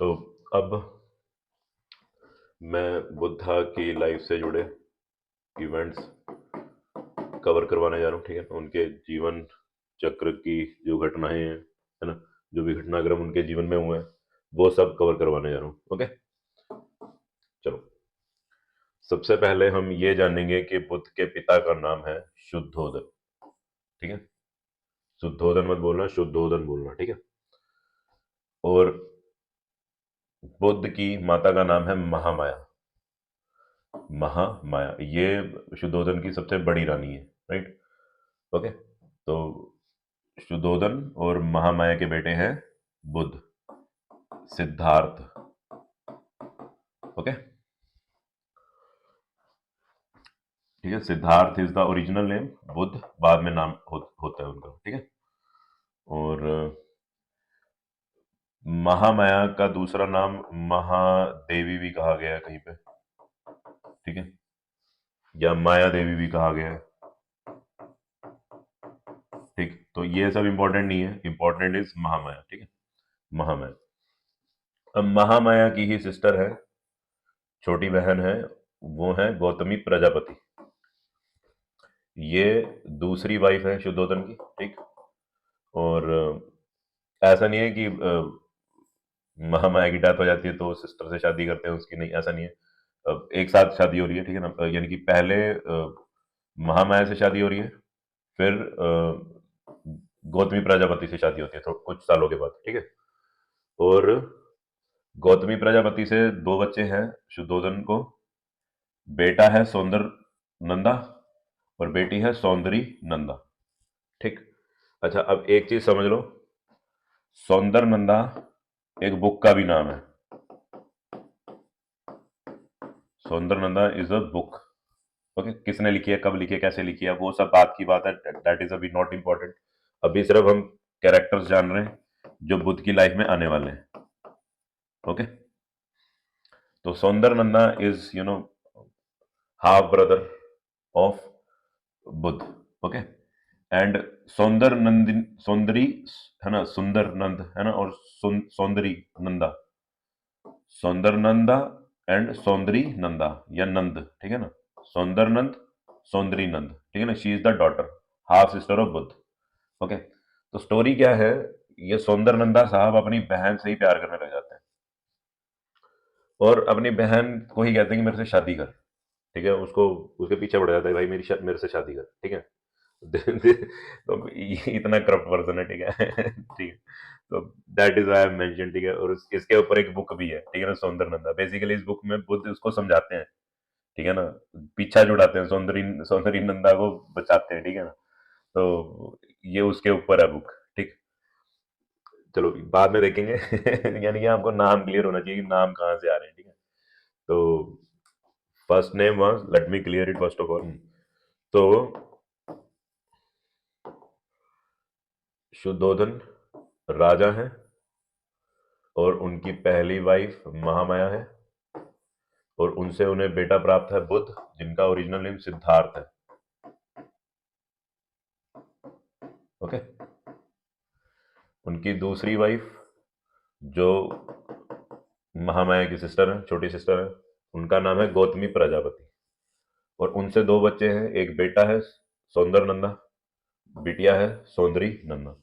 तो अब मैं बुद्धा की लाइफ से जुड़े इवेंट्स कवर करवाने जा रहा हूँ, ठीक है। उनके जीवन चक्र की जो घटनाएं हैं, है ना, जो भी घटनाक्रम उनके जीवन में हुए हैं, वो सब कवर करवाने जा रहा हूँ। ओके, चलो। सबसे पहले हम ये जानेंगे कि बुद्ध के पिता का नाम है शुद्धोदन, ठीक है। शुद्धोदन मत बोलना, शुद्धोदन बोलना, ठीक है। और बुद्ध की माता का नाम है महामाया। महामाया ये शुद्धोदन की सबसे बड़ी रानी है, राइट। ओके, तो शुद्धोदन और महामाया के बेटे हैं बुद्ध, सिद्धार्थ। ओके, ठीक है। Siddharth is the original name, Buddha बाद में नाम होता है उनका, ठीक है। और महामाया का दूसरा नाम महादेवी भी कहा गया है कहीं पे, ठीक है, या माया देवी भी कहा गया है, ठीक। तो ये सब इंपॉर्टेंट नहीं है, इंपॉर्टेंट इज महामाया, ठीक है। महामाया, अब महामाया की ही सिस्टर है, छोटी बहन है, वो है गौतमी प्रजापति। ये दूसरी वाइफ है शुद्धोदन की, ठीक। और ऐसा नहीं है कि महामाया की डेथ हो जाती है तो सिस्टर से शादी करते हैं उसकी, नहीं, ऐसा नहीं है। एक साथ शादी हो रही है, ठीक है ना। यानी कि पहले महामाया से शादी हो रही है, फिर गौतमी प्रजापति से शादी होती है तो कुछ सालों के बाद, ठीक है। और गौतमी प्रजापति से दो बच्चे हैं शुद्धोदन को, बेटा है सौंदर नंदा और बेटी है सौंदरी नंदा, ठीक। अच्छा, अब एक चीज समझ लो, सौंदर नंदा एक बुक का भी नाम है। Saundar Nanda is a book. Okay, किसने लिखी है, कब लिखी है, कैसे लिखी है, वो सब बात की बात है, दैट इज अभी नॉट इंपॉर्टेंट। अभी सिर्फ हम कैरेक्टर्स जान रहे हैं जो बुद्ध की लाइफ में आने वाले हैं। ओके, तो Saundar Nanda is half brother of Buddha. Okay, and Saundar Nandin, Saundari, है ना, सुंदर नंद, है ना, और सौंदरी नंदा, सौंदर नंदा एंड सौंदरी नंदा या नंद, ठीक है ना। सौंदर नंद, सौंदरी नंद, ठीक है ना। She is the daughter, half sister of Buddha. Okay, तो स्टोरी क्या है, ये सौंदर नंदा साहब अपनी बहन से ही प्यार करने लग जाते हैं और अपनी बहन को ही कहते हैं कि मेरे से शादी कर, ठीक है। उसको, उसके पीछे पड़ जाता है, भाई मेरे से शादी कर, ठीक है। तो ये इतना करप्ट पर्सन है, ठीक है। ठीक है, तो that is why I mention, ठीक है। और इसके ऊपर एक बुक भी है, ठीक है ना, सौंदर नंदा। बेसिकली इस बुक में बुद्ध उसको समझाते हैं, ठीक है ना, पीछा छुड़ाते हैं, सौंदरी सौंदरी नंदा को बचाते हैं, ठीक है ना। तो ये उसके ऊपर है बुक, ठीक। चलो बाद में देखेंगे। यानी कि आपको नाम क्लियर होना चाहिए कि नाम कहाँ से आ रहे हैं, ठीक है। तो first name was, let me clear it first of all. तो शुद्धोधन राजा हैं और उनकी पहली वाइफ महामाया है और उनसे उन्हें बेटा प्राप्त है बुद्ध, जिनका ओरिजिनल नेम सिद्धार्थ है। ओके, उनकी दूसरी वाइफ जो महामाया की सिस्टर है, छोटी सिस्टर है, उनका नाम है गौतमी प्रजापति और उनसे दो बच्चे हैं, एक बेटा है सौंदर नंदा, बिटिया है सौंदरी नंदा।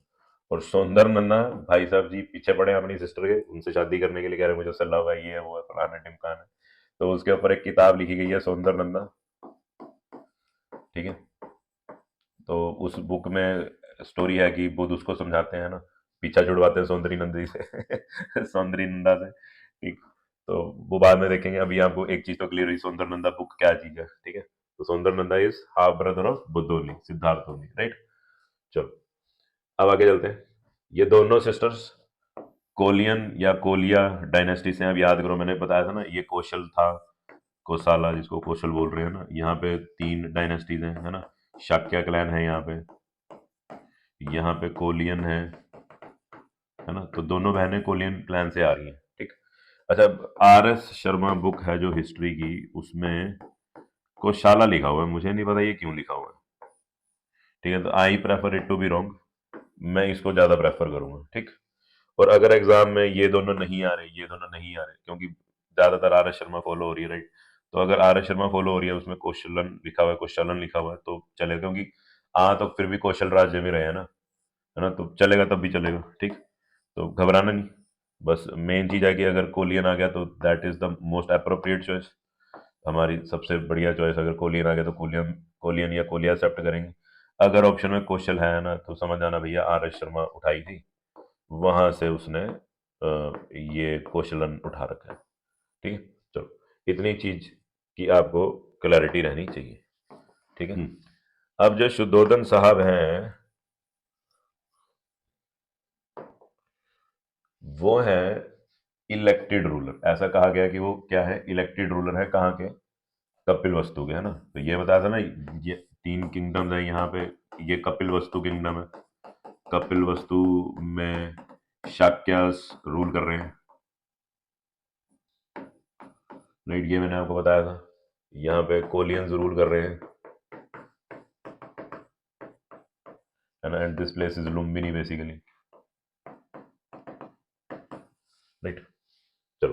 और सौंदर नंदा भाई साहब जी पीछे पड़े अपनी सिस्टर के, उनसे शादी करने के लिए, कह रहे मुझे सल्ला होगा, ये है वो है, फलाना ढिमकाना है। तो उसके ऊपर एक किताब लिखी गई है सौंदर नंदा, ठीक है। तो उस बुक में स्टोरी है कि बुद्ध उसको समझाते हैं ना, पीछा छुड़वाते हैं सौंदरी नंदी से, सौंदरी नंदा से, ठीक। तो वो बाद में देखेंगे, अभी आपको एक चीज तो क्लियर हुई, सौंदर नंदा बुक क्या चीज है, ठीक है। तो Saundar Nanda is half brother of Buddha only, Siddhartha only, right. चलो अब आगे चलते हैं। ये दोनों सिस्टर्स कोलियन या कोलिया डायनेस्टी से हैं। अब याद करो, मैंने बताया था ना, ये कौशल था, कोसाला जिसको कौशल बोल रहे हैं ना, यहाँ पे तीन डायनेस्टीज हैं, है ना। शाक्य क्लैन है यहाँ पे कोलियन है ना। तो दोनों बहनें कोलियन क्लैन से आ रही हैं, ठीक। अच्छा, RS शर्मा बुक है जो हिस्ट्री की, उसमें कोशाला लिखा हुआ है, मुझे नहीं पता ये क्यों लिखा हुआ है, ठीक है। तो I prefer it to be wrong, मैं इसको ज्यादा प्रेफर करूंगा, ठीक। और अगर एग्जाम में ये दोनों नहीं आ रहे, ये दोनों नहीं आ रहे, क्योंकि ज्यादातर आर एस शर्मा फॉलो हो रही है, राइट? तो अगर आर एस शर्मा फॉलो हो रही है, उसमें कौशलन लिखा हुआ है, कौशलन लिखा हुआ है, तो चलेगा, क्योंकि तो फिर भी कौशल राज्य में रहे हैं ना, है ना, तो चलेगा, तब भी चलेगा, ठीक। तो घबराना नहीं। बस मेन चीज है कि अगर कोलियन आ गया तो that is the most appropriate choice, हमारी सबसे बढ़िया चॉइस। अगर कोलियन आ गया तो कोलियन, कोलियन या कोलिया एक्सेप्ट करेंगे। अगर ऑप्शन में कौशल है ना, तो समझ आना भैया, आर एस शर्मा उठाई थी, वहां से उसने ये कौशलन उठा रखा है, ठीक है। चलो, इतनी चीज की आपको क्लैरिटी रहनी चाहिए, ठीक है। अब जो शुद्धोधन साहब हैं, वो है इलेक्टेड रूलर। ऐसा कहा गया कि वो क्या है, इलेक्टेड रूलर है, कहाँ के? कपिल वस्तु के, है ना। तो ये बताया था ना, ये 3 किंगडम्स है यहाँ पे। ये कपिल वस्तु किंगडम है। कपिल वस्तु में शाक्यास रूल कर रहे हैं, राइट? ये मैंने आपको बताया था। यहाँ पे कोलियंस रूल कर रहे हैं, है ना। And this place is Lumbini basically, right. चलो,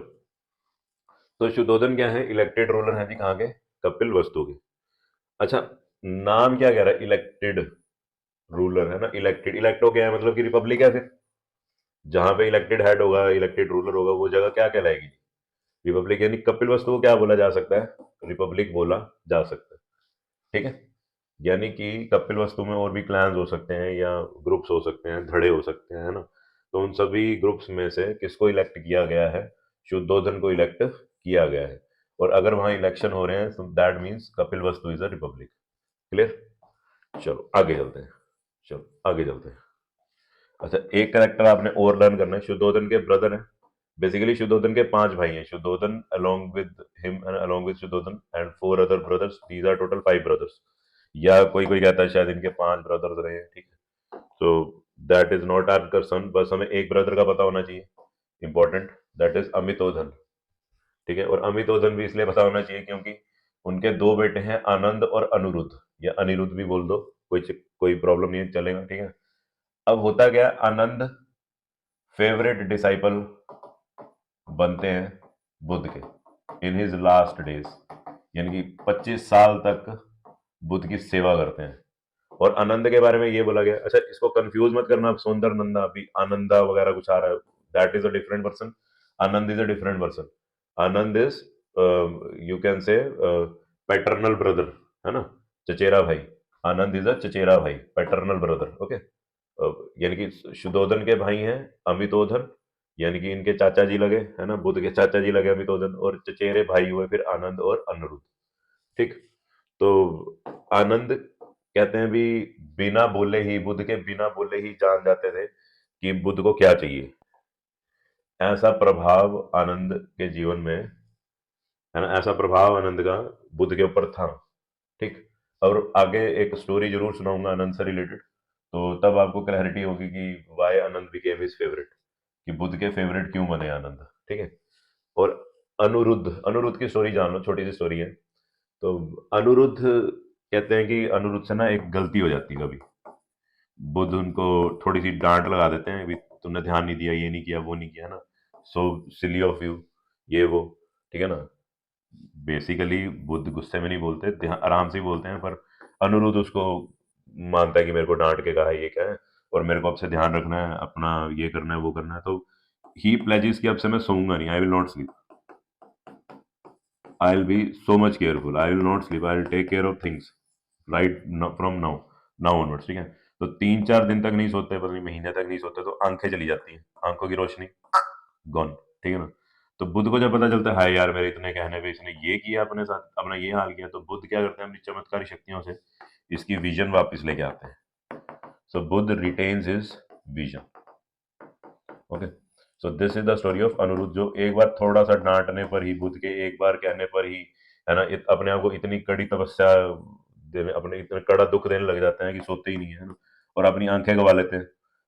तो शुद्धोधन क्या है, इलेक्टेड रूलर है जी, कहाँ के? कपिल वस्तु के। अच्छा, नाम क्या कह रहा है? इलेक्टेड रूलर, है ना। इलेक्टेड, इलेक्ट हो गया है, मतलब कि रिपब्लिक है फिर। जहां पे इलेक्टेड हेड होगा, इलेक्टेड रूलर होगा, वो जगह क्या कहलाएगी? रिपब्लिक। यानी कपिल वस्तु को क्या बोला जा सकता है? रिपब्लिक बोला जा सकता है, ठीक है। यानी कि कपिल वस्तु में और भी क्लैंस हो सकते हैं, या ग्रुप्स हो सकते हैं, धड़े हो सकते हैं, है ना। तो उन सभी ग्रुप्स में से किसको इलेक्ट किया गया है? शुद्धोधन को इलेक्ट किया गया है। और अगर वहां इलेक्शन हो रहे हैं, तो दैट मीन्स कपिल वस्तु इज अ रिपब्लिक। क्लियर? चलो आगे चलते हैं, चलो आगे चलते हैं। अच्छा, एक करेक्टर आपने और लर्न करना है। शुद्धोधन के ब्रदर हैं, बेसिकली शुद्धोधन के 5 भाई हैं। Shuddhodana along with him, along with Shuddhodana and 4 other brothers, these are total 5 brothers. या कोई कोई कहता है शायद इनके 5 ब्रदर्स रहे हैं, ठीक है। तो that is not our concern, बस हमें एक ब्रदर का पता होना चाहिए, इंपॉर्टेंट, दैट इज अमितोधन, ठीक है। और अमितोधन भी इसलिए पता होना चाहिए क्योंकि उनके 2 बेटे हैं, आनंद और अनिरुद्ध, या अनिरुद्ध भी बोल दो, कोई प्रॉब्लम नहीं है, चलेगा, ठीक है। अब होता क्या, आनंद फेवरेट डिसाइपल बनते हैं बुद्ध के इन हिज लास्ट डेज, यानी कि 25 साल तक बुद्ध की सेवा करते हैं। और आनंद के बारे में ये बोला गया, अच्छा इसको कंफ्यूज मत करना, आप सुंदर नंदा अभी आनंदा वगैरह कुछ आ रहा है, that is a different person. Anand is a different person. Anand is, you can say, paternal brother, है ना, चचेरा भाई। आनंद इज अ चचेरा भाई, पैटर्नल ब्रदर, ओके। यानी कि शुद्धोधन के भाई हैं अमितोधन, यानी कि इनके चाचा जी लगे, है ना, बुद्ध के चाचा जी लगे अमितोधन, और चचेरे भाई हुए फिर आनंद और अनिरुद्ध, ठीक। तो आनंद कहते हैं भी, बिना बोले ही, बुद्ध के बिना बोले ही जान जाते थे कि बुद्ध को क्या चाहिए। ऐसा प्रभाव आनंद के जीवन में, है ना, ऐसा प्रभाव आनंद का बुद्ध के ऊपर था, ठीक। और आगे एक स्टोरी जरूर सुनाऊंगा आनंद से रिलेटेड, तो तब आपको क्लैरिटी होगी कि वाई आनंद बिकेम हिज फेवरेट, कि बुद्ध के फेवरेट क्यों बने आनंद, ठीक है। और अनुरुद्ध, अनुरुद्ध की स्टोरी जान लो, छोटी सी स्टोरी है। तो अनुरुद्ध कहते हैं कि अनुरुद्ध से ना एक गलती हो जाती है कभी, बुद्ध उनको थोड़ी सी डांट लगा देते हैं, भी तुमने ध्यान नहीं दिया, ये नहीं किया, वो नहीं किया, है ना, सो सिली ऑफ यू, ये वो, ठीक है ना। बेसिकली बुद्ध गुस्से में नहीं बोलते, आराम से ही बोलते हैं, पर अनुरुद्ध उसको मानता है कि मेरे को डांट के कहा, ये क्या है, और मेरे को अब से ध्यान रखना है अपना, ये करना है, वो करना है। तो ही प्लेजेस कि अब से मैं सोऊंगा नहीं, I will not sleep, I will be so much careful, I will not sleep, I will take care of things right from now, now onwards, ठीक है। तो 3-4 दिन तक नहीं सोते, पता नहीं महीने तक नहीं सोते, तो आंखें चली जाती हैं, आंखों की रोशनी गॉन, ठीक है ना। तो बुद्ध को जब पता चलता है, हाय यार, मेरे इतने कहने पे इसने ये किया, अपने साथ अपना ये हाल किया, तो बुद्ध क्या करते हैं, अपनी चमत्कारी शक्तियों से इसकी विजन वापस लेके आते हैं। So Buddha retains his vision, okay. So this is the story of Aniruddha, जो एक बार थोड़ा सा डांटने पर ही, बुद्ध के एक बार कहने पर ही, है ना, अपने आप को इतनी कड़ी तपस्या देने, अपने इतना कड़ा दुख देने लग जाते हैं कि सोते ही नहीं है ना, और अपनी आंखें गवा लेते हैं,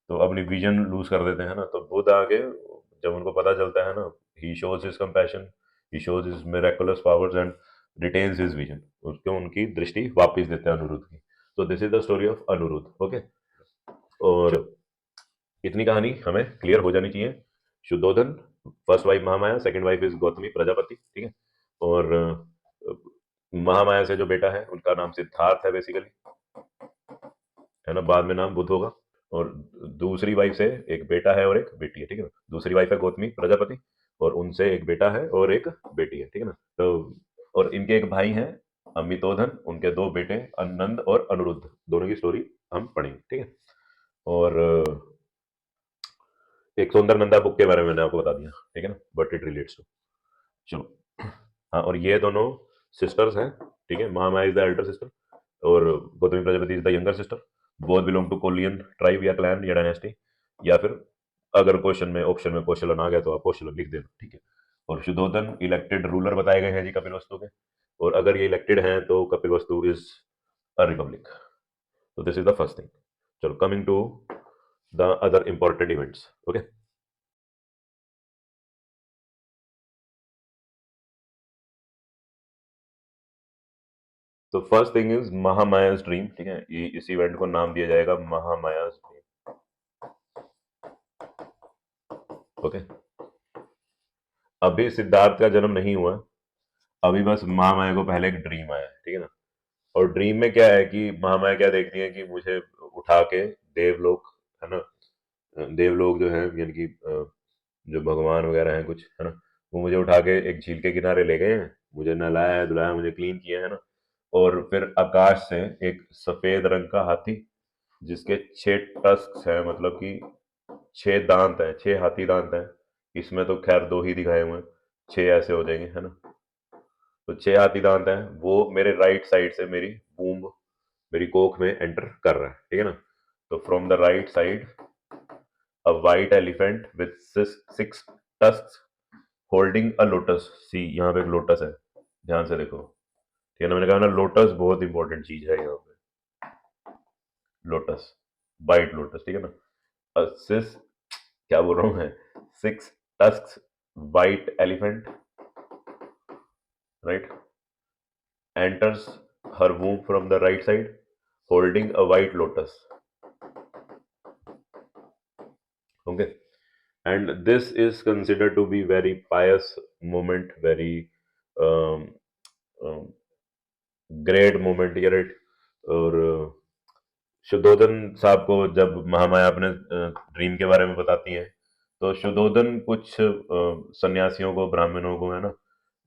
तो अपनी विजन लूज कर देते हैं ना। तो बुद्ध आगे, जब उनको पता चलता है ना, he shows his compassion, he shows his miraculous powers and retains his vision, उसको उनकी दृष्टि वापस देते हैं अनिरुद्ध की। तो this is the story of Aniruddha, okay. और इतनी कहानी हमें क्लियर हो जानी चाहिए। Shuddhodana, first wife Mahamaya, second wife is Gautami Prajapati, ठीक है। और महामाया से जो बेटा है उनका नाम सिद्धार्थ है बेसिकली, है ना, बाद में नाम बुद्ध होगा। और दूसरी वाइफ से एक बेटा है और एक बेटी है, ठीक है ना। दूसरी वाइफ है गौतमी प्रजापति, और उनसे एक बेटा है और एक बेटी है, ठीक है ना। तो और इनके एक भाई हैं अमितोधन, उनके दो बेटे अनंद और अनिरुद्ध, दोनों की स्टोरी हम पढ़ेंगे, ठीक है। और एक सुंदर नंदा बुक के बारे में मैंने आपको बता दिया, ठीक है ना, बट इट रिलेट्स टू। चलो, हाँ, और ये दोनों सिस्टर्स हैं, ठीक है। Mahamaya is the elder sister और Gautami Prajapati is the younger sister. Both belong to Koliyan tribe या क्लैन या डायनेस्टी, या फिर अगर क्वेश्चन में ऑप्शन में कौशलन आ गया तो आप कौशलन लिख देना, ठीक है। और शुद्धोधन इलेक्टेड रूलर बताए गए हैं जी कपिल वस्तु के, और अगर ये इलेक्टेड हैं तो Kapilavastu is a republic. तो this is the first thing. चलो, coming to the other important events, okay. तो first thing is Mahamaya's dream, ठीक है। ये इस इवेंट को नाम दिया जाएगा महामाया's ड्रीम, ओके। अभी सिद्धार्थ का जन्म नहीं हुआ, अभी बस महामाया को पहले एक ड्रीम आया है, ठीक है ना। और ड्रीम में क्या है कि महामाया क्या देखती है कि मुझे उठा के देवलोक, है ना, देवलोक जो है यानी कि जो भगवान वगैरह हैं कुछ, है ना, वो मुझे उठा के एक झील के किनारे ले गए हैं, मुझे नहलाया है धुलाया, मुझे क्लीन किया है ना। और फिर आकाश से एक सफेद रंग का हाथी, जिसके 6 टस्क है, मतलब कि 6 दांत है, 6 हाथी दांत है। इसमें तो खैर 2 ही दिखाए हुए हैं, 6 ऐसे हो जाएंगे, है ना। तो 6 हाथी दांत है, वो मेरे राइट साइड से मेरी बूम, मेरी कोख में एंटर कर रहा है, ठीक है ना। तो from the right side a white elephant with 6 tusk holding a lotus. See, यहाँ पे एक लोटस है, ध्यान से देखो, ठीक है ना। मैंने कहा ना, लोटस बहुत इंपॉर्टेंट चीज है यहाँ पे, लोटस, वाइट लोटस, ठीक है ना। सिस, क्या बोल रहा हूँ मैं, 6 tusk white elephant, right, enters her womb from the right side holding a white lotus, okay. And this is considered to be very pious moment, very um, um, great moment here, right? और शुद्धोधन साहब को जब महामाया अपने dream के बारे में बताती हैं, तो शुद्धोधन कुछ सन्यासियों को, ब्राह्मणों को, है ना,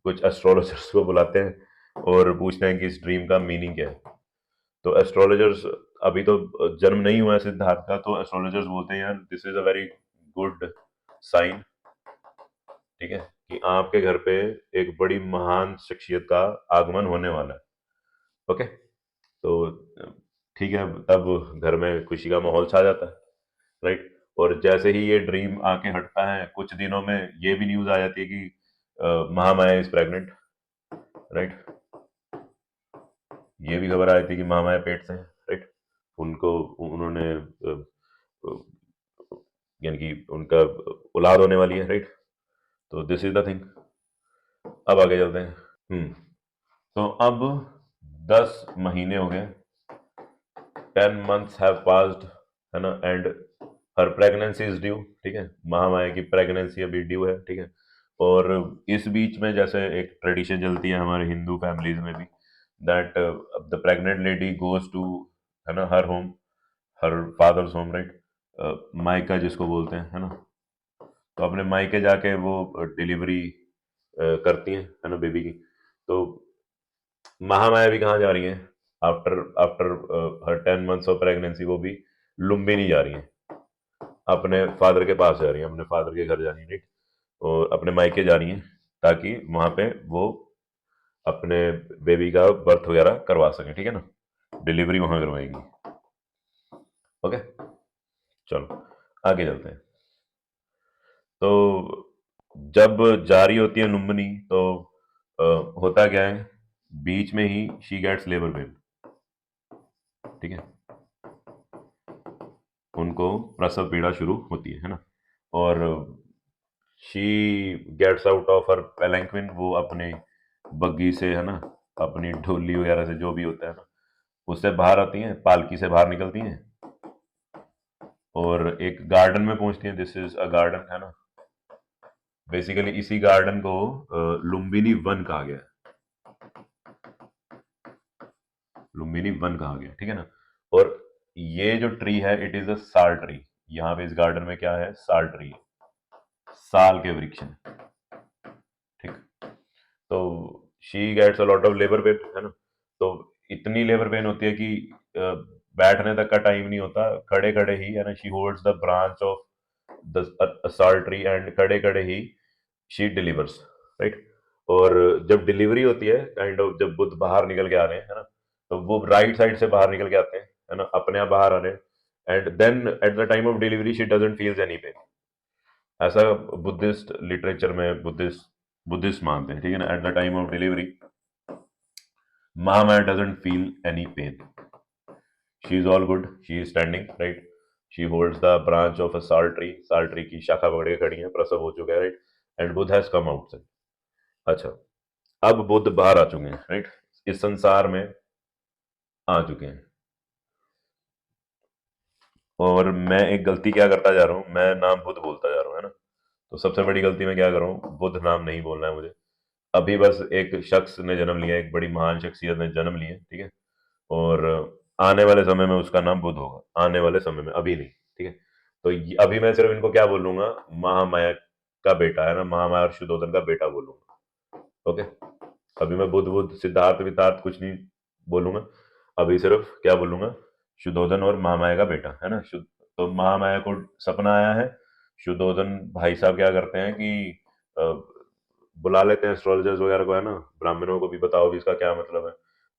कुछ एस्ट्रोलॉजर्स को बुलाते हैं और पूछते हैं कि इस ड्रीम का मीनिंग क्या है। तो एस्ट्रोलॉजर्स, अभी तो जन्म नहीं हुआ है सिद्धार्थ का, तो एस्ट्रोलॉजर्स बोलते हैं यार this is a very good sign, ठीक है, कि आपके घर पे एक बड़ी महान शख्सियत का आगमन होने वाला है, ओके। तो ठीक है, तब घर में खुशी का माहौल छा जाता है, राइट। और जैसे ही ये ड्रीम आके हटता है, कुछ दिनों में ये भी न्यूज आ जाती है कि महामाया इज प्रेग्नेंट, राइट। ये भी खबर आई थी कि महामाया पेट से है, राइट। उनको उन्होंने यानी कि उनका औलाद होने वाली है, राइट। तो दिस इज द थिंग। अब आगे चलते हैं। तो अब 10 महीने हो गए, 10 months हैव पास्ड, है ना, and her pregnancy is due, ठीक है। महामाया की प्रेगनेंसी अभी ड्यू है, ठीक है। और इस बीच में जैसे एक ट्रेडिशन चलती है हमारे हिंदू फैमिलीज में भी, that the pregnant lady goes to, है ना, her home, her father's home, right, मायका जिसको बोलते हैं, है ना। तो अपने मायके जाके वो डिलीवरी करती हैं, है ना, बेबी की। तो महामाया भी कहाँ जा रही हैं, after after her 10 months of pregnancy, वो भी लुम्बिनी जा रही हैं, अपने फादर के पास जा रही हैं, अपने फादर के घर जा रही हैं, राइट। और अपने मायके जा रही हैं ताकि वहां पे वो अपने बेबी का बर्थ वगैरह करवा सकें, ठीक है ना, डिलीवरी वहां करवाएंगी, ओके। चलो, आगे चलते हैं। तो जब जारी होती है लुम्बिनी, तो अ, होता क्या है, बीच में ही शी गेट्स लेबर पेन, ठीक है, उनको प्रसव पीड़ा शुरू होती है ना। और she gets out of her palanquin, वो अपने बग्गी से, है ना, अपनी ढोली वगैरह से, जो भी होता है ना, उससे बाहर आती हैं, पालकी से बाहर निकलती हैं। और एक गार्डन में पहुंचती है, दिस इज अ गार्डन, है ना। बेसिकली इसी गार्डन को लुम्बिनी वन कहा गया है, लुम्बिनी वन कहा गया, ठीक है ना। और ये जो ट्री है इट इज अ साल ट्री। यहाँ पे इस गार्डन में क्या है, साल ट्री है, साल के वृक्ष हैं, ठीक। तो she gets a lot of labour pain, है ना। तो इतनी लेबर पेन होती है कि अ, बैठने तक का टाइम नहीं होता, खड़े खड़े ही, है ना, she holds the branch of the साल ट्री एंड खड़े खड़े ही शी डिलीवर्स, राइट। और जब डिलीवरी होती है, काइंड ऑफ जब बुद्ध बाहर निकल के आ रहे हैं, है ना, तो वो राइट साइड से बाहर निकल के आते हैं, है ना, अपने आप बाहर आ रहे हैं। And then at the time of delivery she doesn't feels any pain. ऐसा बुद्धिस्ट लिटरेचर में बुद्धिस्ट मानते हैं, ठीक है ना। At the time of delivery Mahamaya doesn't feel any pain. She is all good. She is standing, right? She holds the branch of a sal tree. Sal tree की शाखा पकड़ के खड़ी है, प्रसव हो चुका है, right? And Buddha has come outside. अच्छा, अब बुद्ध बाहर आ चुके हैं, राइट, इस संसार में आ चुके हैं। और मैं एक गलती क्या करता जा रहा हूँ, मैं नाम बुद्ध बोलता जा रहा हूँ, है ना। तो सबसे बड़ी गलती मैं क्या कर रहा हूँ, बुद्ध नाम नहीं बोलना है मुझे। अभी बस एक शख्स ने जन्म लिया, एक बड़ी महान शख्सियत ने जन्म लिया, ठीक है। और आने वाले समय में उसका नाम बुद्ध होगा, आने वाले समय में, अभी नहीं, ठीक है। तो अभी मैं सिर्फ इनको क्या बोलूंगा, महामाया का बेटा, है ना, महामाया और शुद्धोधन का बेटा बोलूंगा, ओके। अभी मैं बुद्ध बुद्ध सिद्धार्थ वितार्थ कुछ नहीं बोलूंगा, अभी सिर्फ क्या बोलूंगा, शुद्धोधन और महामाया का बेटा, है ना। शुद्ध, तो महामाया को सपना आया है, शुद्धोधन भाई साहब क्या करते हैं कि अ, बुला लेते हैं एस्ट्रोलॉजर्स वगैरह को, है ना, ब्राह्मणों को भी बताओ भी इसका क्या मतलब है।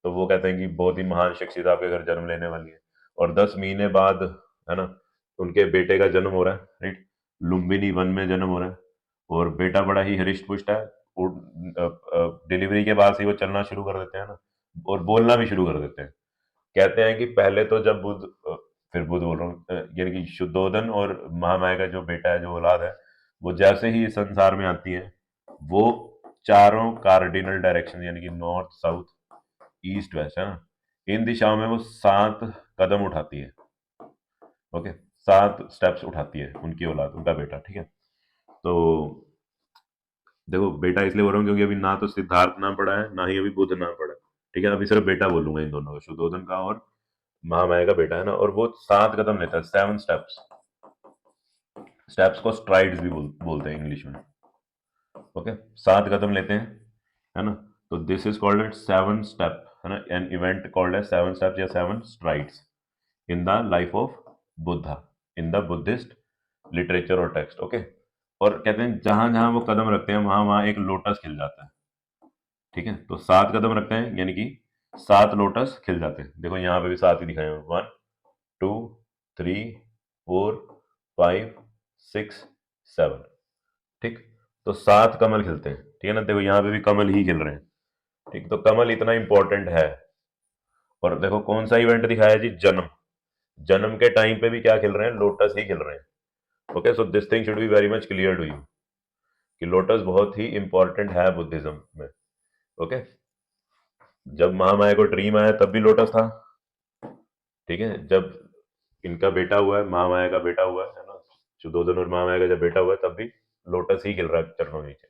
तो वो कहते हैं कि बहुत ही महान शख्सियत आपके घर जन्म लेने वाली है। और 10 महीने बाद, है ना, उनके बेटे का जन्म हो रहा है, राइट, लुम्बिनी वन में जन्म हो रहा है। और बेटा बड़ा ही हरिष्ट पुष्ट है, डिलीवरी के बाद से वो चलना शुरू कर देते हैं ना, और बोलना भी शुरू कर देते हैं। कहते हैं कि पहले तो जब बुद्ध फिर बुद्ध बोल रहा हूँ, यानी कि शुद्धोधन और महामाया का जो बेटा है, जो औलाद है, वो जैसे ही इस संसार में आती है, वो चारों कार्डिनल डायरेक्शन, यानी कि नॉर्थ साउथ ईस्ट वेस्ट, है ना, इन दिशाओं में वो 7 कदम उठाती है, ओके। 7 स्टेप्स उठाती है उनकी औलाद, उनका बेटा, ठीक है। तो देखो, बेटा इसलिए बोल रहा हूँ क्योंकि अभी ना तो सिद्धार्थ नाम पड़ा है, ना ही अभी बुद्ध नाम पड़ा है, ठीक है। अभी सिर्फ बेटा बोलूंगा इन दोनों का, शुद्धोधन का और महामाया का बेटा, है ना। और वो 7 कदम लेता है, 7 स्टेप्स। स्टेप्स को स्ट्राइड्स भी बोलते हैं इंग्लिश में, ओके। 7 कदम लेते हैं, है ना। तो this is called at 7 step, है ना, an event called as 7 steps या 7 strides in the life of Buddha, in the Buddhist literature और टेक्स्ट, ओके। और कहते हैं जहां जहां वो कदम रखते हैं, वहां वहां एक लोटस खिल जाता है, ठीक है। तो 7 कदम रखते हैं, यानी कि 7 लोटस खिल जाते हैं। देखो यहाँ पे भी 7 ही दिखाए हैं, 1 2 3 4 5 6 7, ठीक। तो 7 कमल खिलते हैं, ठीक है ना। देखो यहाँ पे भी कमल ही खिल रहे हैं, ठीक। तो कमल इतना इंपॉर्टेंट है। और देखो कौन सा इवेंट दिखाया है जी, जन्म। जन्म के टाइम पे भी क्या खिल रहे हैं, लोटस ही खिल रहे हैं, okay. So this thing should be very much clear to you कि लोटस बहुत ही इंपॉर्टेंट है बुद्धिज्म में, ओके। जब महामाया को ड्रीम आया तब भी लोटस था, ठीक है। जब इनका बेटा हुआ है, महामाया का बेटा हुआ है ना, सुदोधन और महामाया का जब बेटा हुआ है, तब भी लोटस ही खिल रहा है चरणों के नीचे।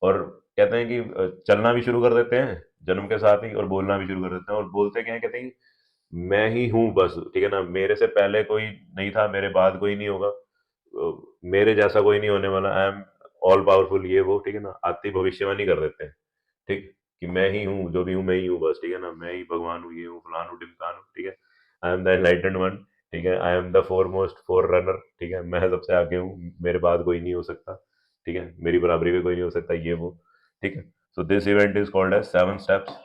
और कहते हैं कि चलना भी शुरू कर देते हैं जन्म के साथ ही, और बोलना भी शुरू कर देते हैं। और बोलते क्या है, कहते हैं कि मैं ही हूँ बस, ठीक है ना, मेरे से पहले कोई नहीं था, मेरे बाद कोई नहीं होगा, मेरे जैसा कोई नहीं होने वाला, आई एम ऑल पावरफुल, ये वो, ठीक है ना, आती भविष्यवाणी कर देते हैं, ठीक। कि मैं ही हूँ, जो भी हूँ मैं ही हूँ बस, ठीक है ना, मैं ही भगवान हूँ, ये हूँ, फलान हूँ, ढिमकान हूँ, ठीक है। I am the enlightened one, ठीक है। I am the foremost four runner, ठीक है, मैं सबसे आगे हूँ, मेरे बाद कोई नहीं हो सकता, ठीक है, मेरी बराबरी में कोई नहीं हो सकता, ये वो, ठीक है। So this event is called as 7 steps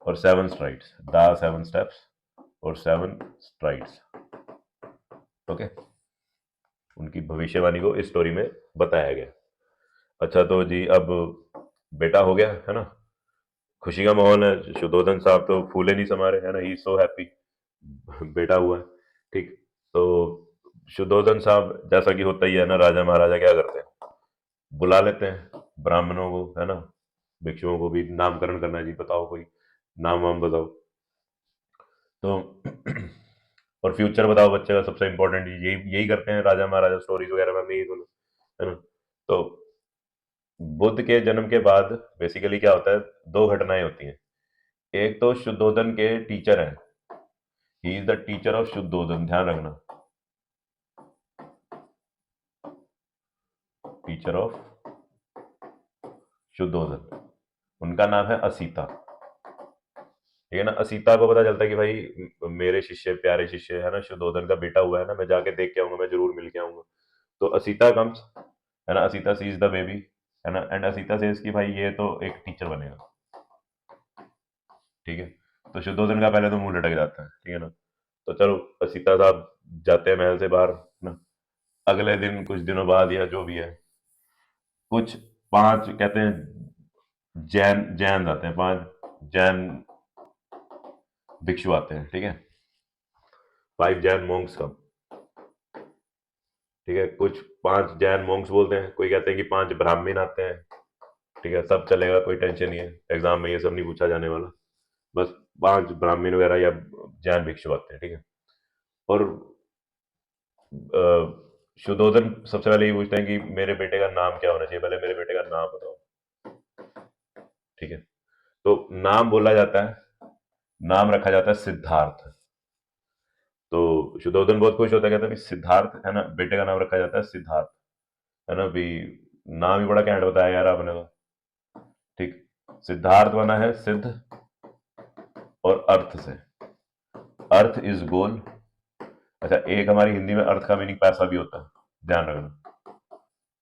और 7 स्ट्राइड्स, द 7 स्टेप्स और 7 स्ट्राइड्स, ओके। उनकी भविष्यवाणी को इस स्टोरी में बताया गया। अच्छा, तो जी अब बेटा हो गया, है ना, खुशी का माहौल है, शुद्धोधन साहब तो फूले नहीं समा रहे, है ना, ही सो हैप्पी, बेटा हुआ है, ठीक। तो शुद्धोधन साहब, जैसा कि होता ही है ना, राजा महाराजा क्या करते हैं, बुला लेते हैं ब्राह्मणों को, है ना, भिक्षुओं को भी, नामकरण करना है जी, बताओ कोई नाम वाम बताओ। तो और फ्यूचर बताओ बच्चे का, सबसे इंपॉर्टेंट यही यही करते हैं राजा महाराजा स्टोरीज वगैरह में, हमने यही सुना है ना। तो बुद्ध के जन्म के बाद बेसिकली क्या होता है, दो घटनाएं होती हैं। एक तो शुद्धोधन के टीचर हैं, he is the teacher of Shuddhodana, ध्यान रखना, टीचर ऑफ शुद्धोधन, उनका नाम है असीता। ठीक है ना। असीता को पता चलता है कि भाई मेरे शिष्य, प्यारे शिष्य है ना, शुद्धोधन का बेटा हुआ है ना, मैं जाके देख के आऊंगा, मैं जरूर मिल के आऊंगा। तो असीता कम्स, है ना, असीता सीज द बेबी, है ना, एंड असीता सेज कि भाई ये तो एक टीचर बनेगा। ठीक है। तो शुद्धोधन का पहले तो मुंह लटक जाता है, ठीक है ना। तो चलो, असीता साहब जाते हैं महल से बाहर ना। अगले दिन, कुछ दिनों बाद या जो भी है, कुछ पांच कहते हैं जैन जैन आते हैं, पांच जैन भिक्षु आते हैं, ठीक है, 5 जैन मॉन्क्स कम। ठीक है, कुछ पांच जैन मॉन्क्स बोलते हैं, कोई कहते हैं कि 5 ब्राह्मण आते हैं। ठीक है, सब चलेगा, कोई टेंशन नहीं है, एग्जाम में ये सब नहीं पूछा जाने वाला। बस 5 ब्राह्मण वगैरह या जैन भिक्षु आते हैं, ठीक है। और अ, शुद्धोधन सबसे पहले ये पूछते हैं कि मेरे बेटे का नाम क्या होना चाहिए, पहले मेरे बेटे का नाम बताओ। ठीक है। तो नाम बोला जाता है, नाम रखा जाता है सिद्धार्थ। तो शुद्धोधन बहुत खुश होता है, कहता है कि सिद्धार्थ, है ना, बेटे का नाम रखा जाता है सिद्धार्थ, है ना भी। नाम ही बड़ा कैंट बताया यार आपने तो। ठीक। सिद्धार्थ बना है सिद्ध और अर्थ से, अर्थ इज गोल। अच्छा, एक हमारी हिंदी में अर्थ का मीनिंग पैसा भी होता है, ध्यान रखना।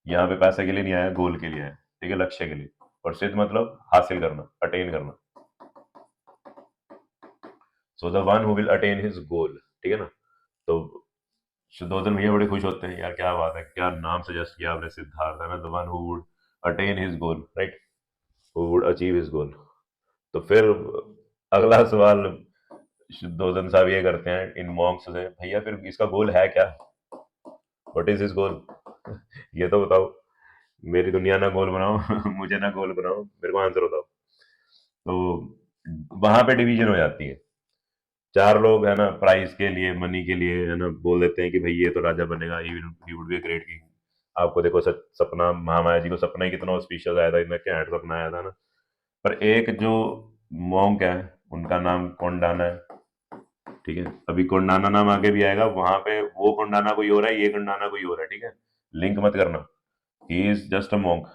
यहाँ पे पैसे के लिए नहीं आया, गोल के लिए आया, ठीक है, लक्ष्य के लिए। और सिद्ध मतलब हासिल करना, अटेन करना। So the one who will attain his goal, ठीक है ना। तो शुद्धोधन भैया बड़े खुश होते हैं, यार क्या बात है, क्या नाम सजेस्ट किया आपने, सिद्धार्थ, है ना, the one who would attain his goal, right, who would achieve his goal. तो फिर अगला सवाल शुद्धोधन साहब ये करते हैं इन मॉन्क्स से, भैया फिर इसका गोल है क्या, व्हाट इज हिज गोल, ये तो बताओ, मेरी दुनिया ना गोल बनाओ मुझे ना गोल बनाओ, मेरे को आंसर बताओ। तो वहां पे डिवीजन हो जाती है। चार लोग, है ना, प्राइज के लिए, मनी के लिए, है ना, बोल देते हैं कि भाई ये तो राजा बनेगा, he would be a great king. आपको देखो सपना, महामाया जी को सपना ही कितना ऑस्पिशियस आया था, इतना क्या सपना आया था ना। पर एक जो मॉन्क है, उनका नाम कोंडाना है। ठीक है, अभी कोंडाना नाम आगे भी आएगा, वहां पे वो कोंडाना कोई और है, ये कोंडाना कोई और है, ठीक है, लिंक मत करना। He is just a monk.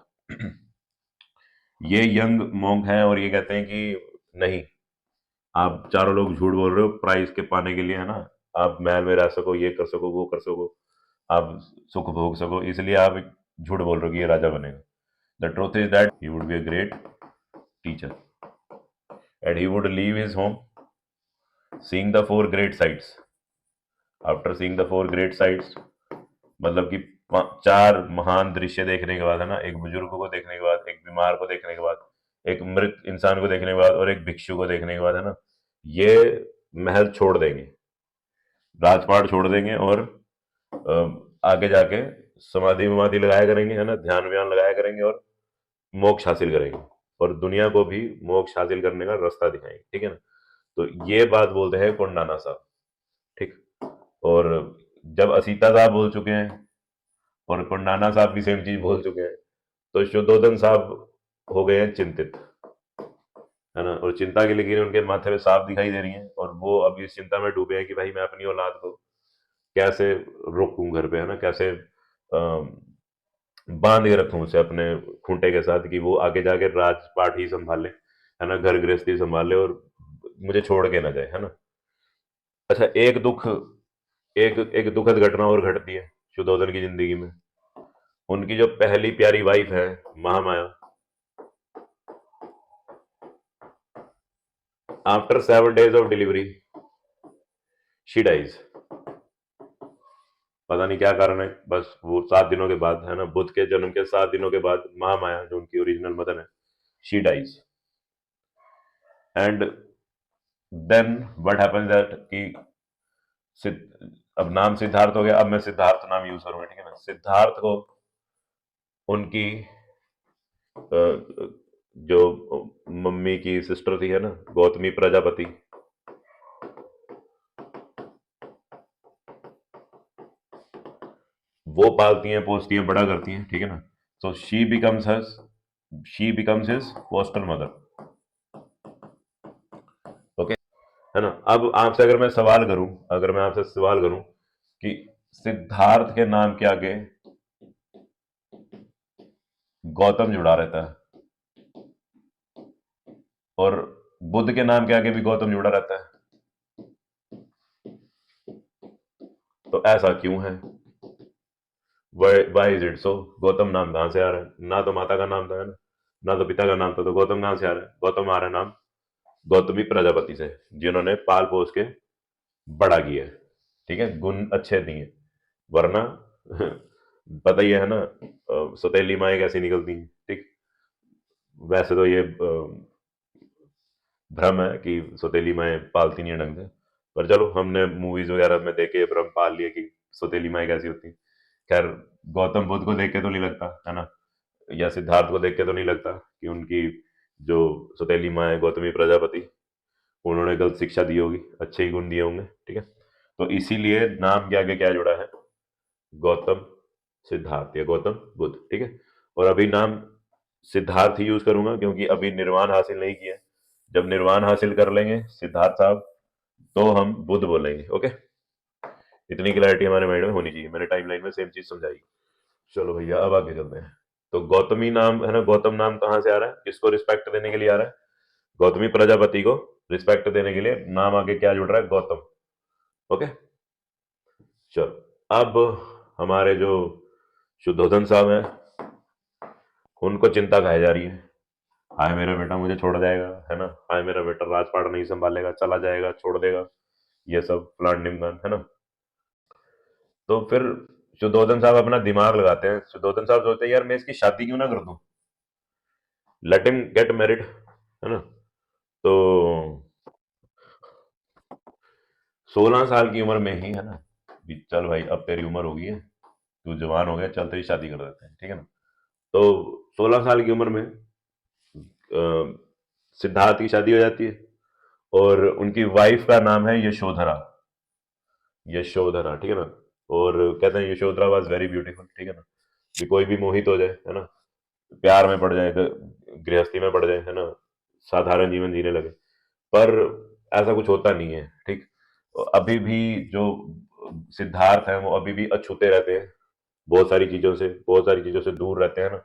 ये यंग मॉन्क है, और ये कहते हैं कि नहीं, आप चारों लोग झूठ बोल रहे हो प्राइज के पाने के लिए, है ना, आप महल में रह सको, ये कर सको, वो कर सको, आप सुख भोग सको, इसलिए आप झूठ बोल रहे हो कि ये राजा बनेगा। The truth is that he would be a great teacher, and he would leave his home seeing the 4 great sites. After seeing the 4 great sites, मतलब कि 4 महान दृश्य देखने के बाद, है ना, एक बुजुर्ग को देखने के बाद, एक बीमार को देखने के बाद, एक मृत इंसान को देखने के बाद, और एक भिक्षु को देखने के बाद, है ना, ये महल छोड़ देंगे, राजपाट छोड़ देंगे, और आगे जाके समाधि वमाधि लगाया करेंगे, है ना, ध्यान व्यान लगाया करेंगे, और मोक्ष हासिल करेंगे, और दुनिया को भी मोक्ष हासिल करने का रास्ता दिखाएंगे, ठीक है ना। तो ये बात बोलते हैं कोंडाना साहब। ठीक। और जब असीता साहब बोल चुके हैं, और कोंडाना साहब भी सेम चीज बोल चुके हैं, तो शुद्धोधन साहब हो गए हैं चिंतित, है ना, और चिंता की लकीरें उनके माथे पे साफ दिखाई दे रही हैं, और वो अभी इस चिंता में डूबे हैं कि भाई मैं अपनी औलाद को कैसे रोकूं घर पे, है ना, कैसे बांध के रखूं उसे अपने खूंटे के साथ, कि वो आगे जाके राजपाट ही संभाले, है ना, घर गृहस्थी संभाले, और मुझे छोड़ के ना जाए, है ना। अच्छा, एक एक दुखद घटना और घटती है शुद्धोधन की जिंदगी में। उनकी जो पहली प्यारी वाइफ है, Mahamaya, after 7 days of delivery she dies. पता नहीं क्या कारण है, बस वो 7 दिनों के बाद, है ना, बुद्ध के जन्म के 7 दिनों के बाद, महामाया जो उनकी ओरिजिनल मदर है, she dies. And then what happens that कि अब नाम सिद्धार्थ हो गया, अब मैं सिद्धार्थ नाम यूज करूंगा, ठीक है ना। सिद्धार्थ को उनकी जो मम्मी की सिस्टर थी, है ना, गौतमी प्रजापति, वो पालती हैं, पोसती हैं, बड़ा करती हैं, ठीक है ना। So she becomes his foster mother. Okay, है ना। अब आपसे अगर मैं आपसे सवाल करूं कि सिद्धार्थ के नाम के आगे गौतम जुड़ा रहता है और बुद्ध के नाम के आगे भी गौतम जुड़ा रहता है, तो ऐसा क्यों है? Why is it so? Gautam नाम कहां से आ रहा है? ना तो माता का नाम था, है ना, ना तो पिता का नाम था, तो गौतम कहां से आ रहा है? गौतम आ रहा है नाम गौतमी प्रजापति से, जिन्होंने पाल पोस के बड़ा किया है, ठीक है, गुण अच्छे दिए। वरना पता ही है ना, सौतेली माएँ कैसी निकलती हैं, ठीक। वैसे तो ये भ्रम है कि सौतेली माएँ पालती नहीं है ढंग से, पर चलो हमने मूवीज वगैरह में देखे ये भ्रम पाल लिए कि सौतेली माएँ कैसी होती हैं। खैर, गौतम बुद्ध को देख के तो नहीं लगता, है ना, या सिद्धार्थ को देख के तो नहीं लगता कि उनकी जो सौतेली माँ है गौतमी प्रजापति, उन्होंने गलत शिक्षा दी होगी, अच्छे ही गुण दिए होंगे, ठीक है। तो इसीलिए नाम के आगे क्या जुड़ा है? गौतम सिद्धार्थ या गौतम बुद्ध, ठीक है। और अभी नाम सिद्धार्थ ही यूज करूंगा क्योंकि अभी निर्वाण हासिल नहीं किया है। जब निर्वाण हासिल कर लेंगे सिद्धार्थ साहब, तो हम बुद्ध बोलेंगे। ओके, इतनी क्लैरिटी हमारे माइंड में होनी चाहिए, मैंने टाइमलाइन में सेम चीज समझाई। चलो भैया, अब आगे चलते हैं। तो गौतमी नाम है ना, गौतम नाम कहाँ से आ रहा है, किसको रिस्पेक्ट देने के लिए आ रहा है? गौतमी प्रजापति को रिस्पेक्ट देने के लिए नाम आगे क्या जुड़ रहा है? गौतम। ओके, चलो अब हमारे जो शुद्धोधन साहब हैं, उनको चिंता खाई जा रही है। हाय मेरा बेटा मुझे छोड़ जाएगा, है ना, हाय मेरा बेटा राजपाट नहीं संभालेगा, चला जाएगा, छोड़ देगा, ये सब प्लान निम्न, है ना। तो फिर शुद्धोधन साहब अपना दिमाग लगाते हैं, शुद्धोधन साहब सोचते हैं यार मैं इसकी शादी क्यों ना कर दूं, लेट हिम गेट मैरिड, है ना। तो 16 साल की उम्र में ही, है ना, भी चल भाई अब तेरी उम्र हो गई है, तू जवान हो गया, चल तेरी शादी कर देते हैं, ठीक है ना। तो 16 साल की उम्र में सिद्धार्थ की शादी हो जाती है और उनकी वाइफ का नाम है यशोधरा। यशोधरा, ठीक है ना। और कहते हैं यशोधरा वाज वेरी ब्यूटीफुल, ठीक है ना, कि कोई भी मोहित हो जाए, है ना, प्यार में पड़ जाए, गृहस्थी में पड़ जाए, है ना, साधारण जीवन जीने लगे। पर ऐसा कुछ होता नहीं है, ठीक। अभी भी जो सिद्धार्थ है वो अभी भी अछूते रहते हैं, बहुत सारी चीजों से दूर रहते हैं ना।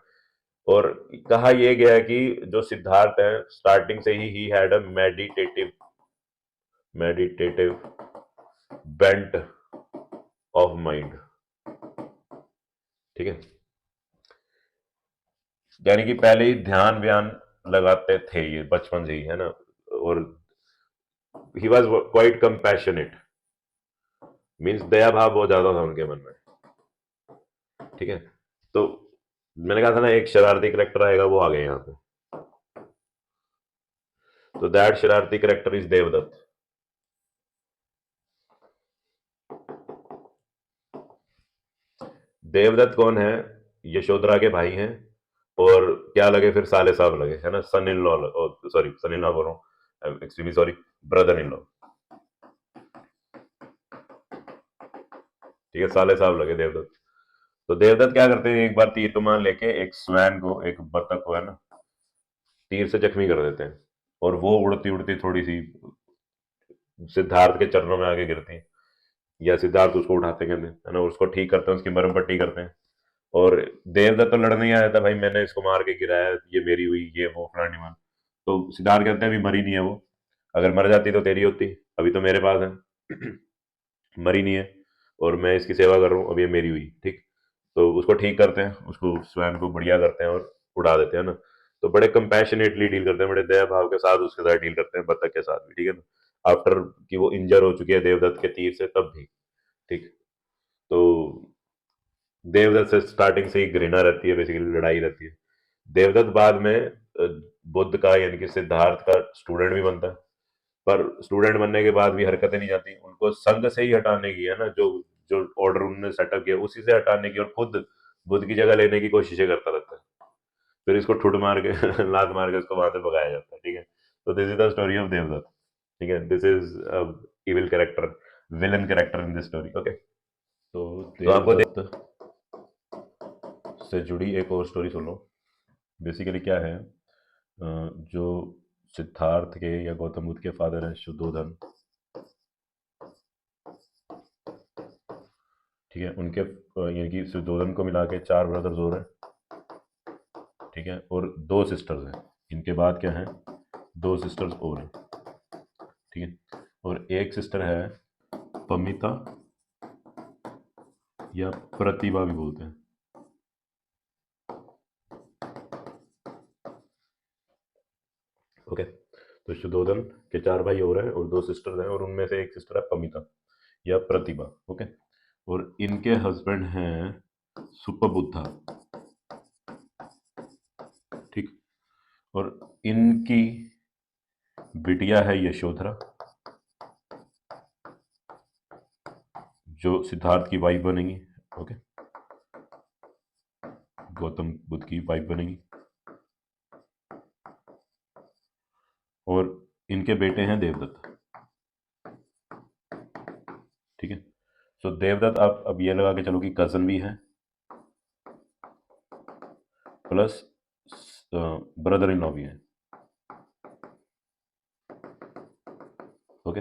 और कहा यह गया है कि जो सिद्धार्थ है स्टार्टिंग से he had a meditative bent of mind, ठीक है, यानी कि पहले ही ध्यान व्यान लगाते थे ये बचपन से ही, है ना। और he was quite compassionate, means दया भाव बहुत ज्यादा था उनके मन में, ठीक है। तो मैंने कहा था ना एक शरारती करेक्टर आएगा, वो आ गए यहाँ पे। तो दैट शरारती करेक्टर इज देवदत्त। देवदत्त कौन है? यशोधरा के भाई हैं, और क्या लगे फिर, साले साहब लगे, है ना, son in law, sorry son in law बोल रहा हूँ, extremely sorry, brother in law, ठीक है, साले साहब लगे देवदत्त। तो देवदत्त क्या करते हैं, एक बार तीर कमान लेके एक स्वैन को, एक बतख को, है ना, तीर से जख्मी कर देते हैं, और वो उड़ती उड़ती थोड़ी सी सिद्धार्थ के चरणों में आके गिरती है, या सिद्धार्थ उसको उठाते हैं, है ना, उसको ठीक करते हैं, उसकी मरहम पट्टी करते हैं। और देवदत्त तो लड़ने ही आया था, भाई मैंने इसको मार के गिराया, ये मेरी हुई, ये वो फलानी मान। तो सिद्धार्थ कहते हैं अभी मरी नहीं है वो, अगर मर जाती तो तेरी होती, अभी तो मेरे पास है। मरी नहीं है, और मैं इसकी सेवा कर रहा हूँ, अब ये मेरी हुई, ठीक। तो उसको ठीक करते हैं, उसको स्वयं को बढ़िया करते हैं और उड़ा देते हैं ना। तो बड़े कंपैशनेटली डील करते हैं, बड़े दया भाव के साथ उसके साथ डील करते हैं, बतख के साथ भी, ठीक है ना, आफ्टर कि वो इंजर हो चुकी है देवदत्त के तीर से, तब भी, ठीक। तो देवदत्त से स्टार्टिंग से ही घृणा रहती है, बेसिकली लड़ाई रहती है। देवदत्त बाद में बुद्ध का यानी कि सिद्धार्थ का स्टूडेंट भी बनता है, पर स्टूडेंट बनने के बाद भी हरकतें नहीं जाती, उनको संघ से ही हटाने की, है ना, जो जो ऑर्डर उन्होंने सेटअप किया उसी से हटाने की, और खुद बुद्ध की जगह लेने की कोशिशें करता रहता है। फिर इसको ठुड मार के लात मार के उसको वहां से भगाया जाता है, ठीक है। तो this is the story of Devadatta, ठीक है, this is evil character, villain character in this story. Okay, तो तो आपको देवदत्त से जुड़ी एक और स्टोरी सुन लो। बेसिकली क्या है, जो सिद्धार्थ के या गौतम बुद्ध के फादर हैं शुद्धोधन, ठीक है, उनके यानी कि शुद्धोधन को मिला के 4 ब्रदर्स और हैं, ठीक है, और 2 सिस्टर्स हैं। इनके बाद क्या है, 2 सिस्टर्स और हैं, ठीक है, और एक सिस्टर है पमिता या प्रतिभा भी बोलते हैं। ओके, तो शुद्धोधन के 4 भाई और हैं और 2 सिस्टर्स हैं, और उनमें से एक सिस्टर है पमिता या प्रतिभा। ओके, और इनके हस्बैंड हैं सुपबुद्धा, ठीक, और इनकी बिटिया है यशोधरा, जो सिद्धार्थ की वाइफ बनेगी। ओके, गौतम बुद्ध की वाइफ बनेगी। और इनके बेटे हैं देवदत्त, ठीक है। सो देवदत्त आप अब ये लगा के चलो कि कजन भी है प्लस ब्रदर इन लॉ भी है। ओके,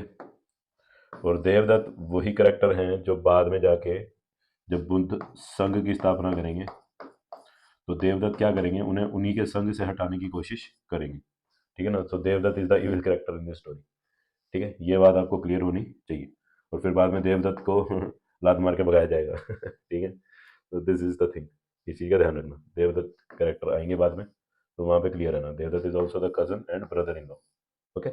और देवदत्त वही करेक्टर हैं जो बाद में जाके जब बुद्ध संघ की स्थापना करेंगे तो देवदत्त क्या करेंगे, उन्हें उन्हीं के संघ से हटाने की कोशिश करेंगे, ठीक है ना। So Devdatta is the evil character in this story, ठीक है, ये बात आपको क्लियर होनी चाहिए। और फिर बाद में देवदत्त को लात मार के भगाया जाएगा ठीक है, तो दिस इज द थिंग, इस चीज का ध्यान रखना। देवदत्त करेक्टर आएंगे बाद में, तो वहां पे क्लियर है ना, Devadatta is also the cousin and brother in law. Okay.